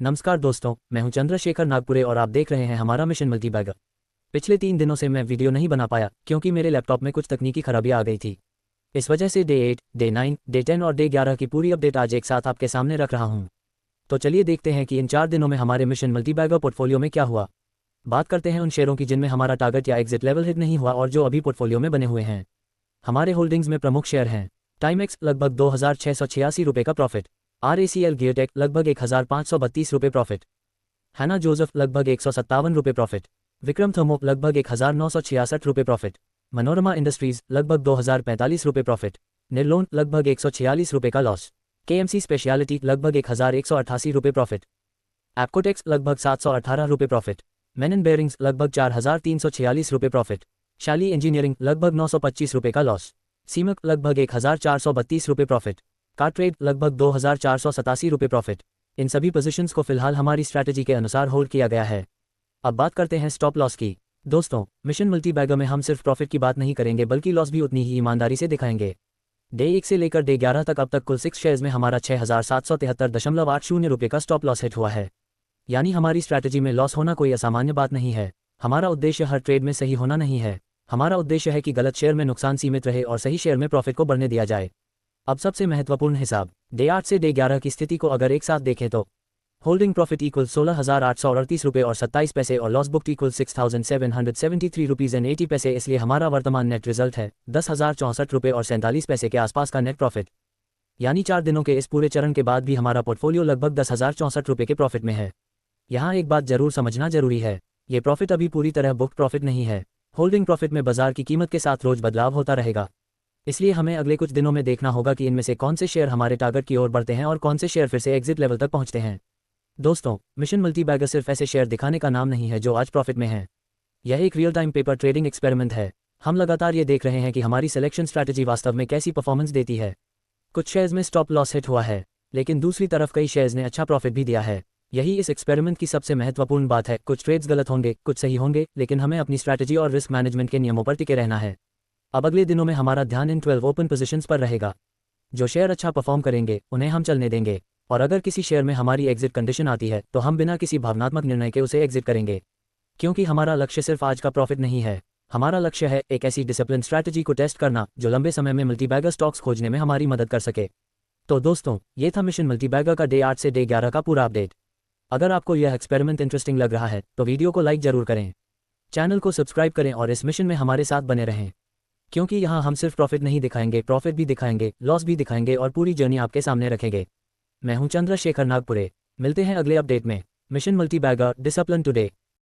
नमस्कार दोस्तों, मैं हूं चंद्रशेखर नागपुरे और आप देख रहे हैं हमारा मिशन मल्टीबैगर। पिछले 3 दिनों से मैं वीडियो नहीं बना पाया क्योंकि मेरे लैपटॉप में कुछ तकनीकी खराबियां आ गई थी। इस वजह से डे 8, डे 9, डे 10 और डे 11 की पूरी अपडेट आज एक साथ आपके सामने रख रहा हूं। तो चलिए देखते हैं कि इन 4 दिनों में हमारे मिशन मल्टीबैगर पोर्टफोलियो में क्या हुआ। बात करते हैं उन शेयरों की जिनमें हमारा टारगेट या एग्जिट लेवल हिट नहीं हुआ और जो अभी पोर्टफोलियो में बने हुए हैं। हमारे होल्डिंग्स में प्रमुख शेयर हैं टाइमेक्स लगभग 2,686 रुपये का प्रॉफिट, RACL गियरटेक लगभग 1,532 रुपये प्रॉफिट, हैना जोसेफ लगभग 157 रुपये प्रॉफिट, विक्रम थर्मो लगभग 1,966 रुपये प्रॉफिट, मनोरमा इंडस्ट्रीज लगभग 2,045 रुपये प्रॉफिट, निर्लोन लगभग 146 रुपये का लॉस, KMC स्पेशलिटी लगभग 1,188 रुपये प्रॉफिट, एप्कोटेक्स लगभग 718 रुपये प्रॉफिट, मेनन बेयरिंग्स लगभग 4,346 रुपये प्रॉफिट, शाली इंजीनियरिंग लगभग 925 रुपये का लॉस, सीमक लगभग 1,432 रुपये प्रॉफिट, कार्ट्रेड लगभग 2,487 रुपये प्रॉफिट। इन सभी पोजीशंस को फिलहाल हमारी स्ट्रैटेजी के अनुसार होल्ड किया गया है। अब बात करते हैं स्टॉप लॉस की। दोस्तों, मिशन मल्टीबैगर में हम सिर्फ प्रॉफिट की बात नहीं करेंगे बल्कि लॉस भी उतनी ही ईमानदारी से दिखाएंगे। डे 1 से लेकर डे 11 तक अब तक कुल 6 शेयर्स में हमारा 6,773.80 रुपये का स्टॉप लॉस हिट हुआ है। यानी हमारी स्ट्रैटेजी में लॉस होना कोई असामान्य बात नहीं है। हमारा उद्देश्य हर ट्रेड में सही होना नहीं है। हमारा उद्देश्य है कि गलत शेयर में नुकसान सीमित रहे और सही शेयर में प्रॉफिट को बढ़ने दिया जाए। अब सबसे महत्वपूर्ण हिसाब, डे 8 से डे 11 की स्थिति को अगर एक साथ देखें तो होल्डिंग प्रॉफिट इक्वल 16,838 रुपये और 27 पैसे और loss booked equal 6,773 rupees and 80 पैसे। इसलिए हमारा वर्तमान नेट रिजल्ट है 10,064 रुपये और 47 पैसे के आसपास का नेट प्रॉफिट। यानी 4 दिनों के इस पूरे चरण के बाद भी हमारा पोर्टफोलियो लगभग 10,064 रुपये के प्रॉफिट में है। यहाँ एक बात जरूर समझना जरूरी है, ये प्रॉफिट अभी पूरी तरह बुक्ड प्रॉफिट नहीं है। होल्डिंग प्रॉफिट में बाजार की कीमत के साथ रोज बदलाव होता रहेगा। इसलिए हमें अगले कुछ दिनों में देखना होगा कि इनमें से कौन से शेयर हमारे टारगेट की ओर बढ़ते हैं और कौन से शेयर फिर से एग्जिट लेवल तक पहुंचते हैं। दोस्तों, मिशन मल्टीबैगर सिर्फ ऐसे शेयर दिखाने का नाम नहीं है जो आज प्रॉफिट में हैं। यह एक real time paper trading experiment है। हम लगातार ये देख रहे हैं कि हमारी सिलेक्शन स्ट्रैटेजी वास्तव में कैसी परफॉर्मेंस देती है। कुछ शेयर्स में स्टॉप लॉस हिट हुआ है, लेकिन दूसरी तरफ कई शेयर्स ने अच्छा प्रॉफिट भी दिया है। यही इस एक्सपेरिमेंट की सबसे महत्वपूर्ण बात है। कुछ ट्रेड्स गलत होंगे, कुछ सही होंगे, लेकिन हमें अपनी स्ट्रैटेजी और रिस्क मैनेजमेंट के नियमों पर टिके रहना है। अब अगले दिनों में हमारा ध्यान इन 12 ओपन पोजीशंस पर रहेगा। जो शेयर अच्छा परफॉर्म करेंगे उन्हें हम चलने देंगे, और अगर किसी शेयर में हमारी एग्जिट कंडीशन आती है तो हम बिना किसी भावनात्मक निर्णय के उसे एग्जिट करेंगे। क्योंकि हमारा लक्ष्य सिर्फ आज का प्रॉफिट नहीं है, हमारा लक्ष्य है एक ऐसी डिसिप्लिन स्ट्रैटेजी को टेस्ट करना जो लंबे समय में मल्टीबैगर स्टॉक्स खोजने में हमारी मदद कर सके। तो दोस्तों, ये था मिशन मल्टीबैगर का डे 8 से डे 11 का पूरा अपडेट। अगर आपको यह एक्सपेरिमेंट इंटरेस्टिंग लग रहा है तो वीडियो को लाइक जरूर करें, चैनल को सब्सक्राइब करें और इस मिशन में हमारे साथ बने रहें। क्योंकि यहाँ हम सिर्फ प्रॉफिट नहीं दिखाएंगे, प्रॉफिट भी दिखाएंगे, लॉस भी दिखाएंगे और पूरी जर्नी आपके सामने रखेंगे। मैं हूं चंद्रशेखर नागपुरे। मिलते हैं अगले अपडेट में। Mission multibagger, discipline today.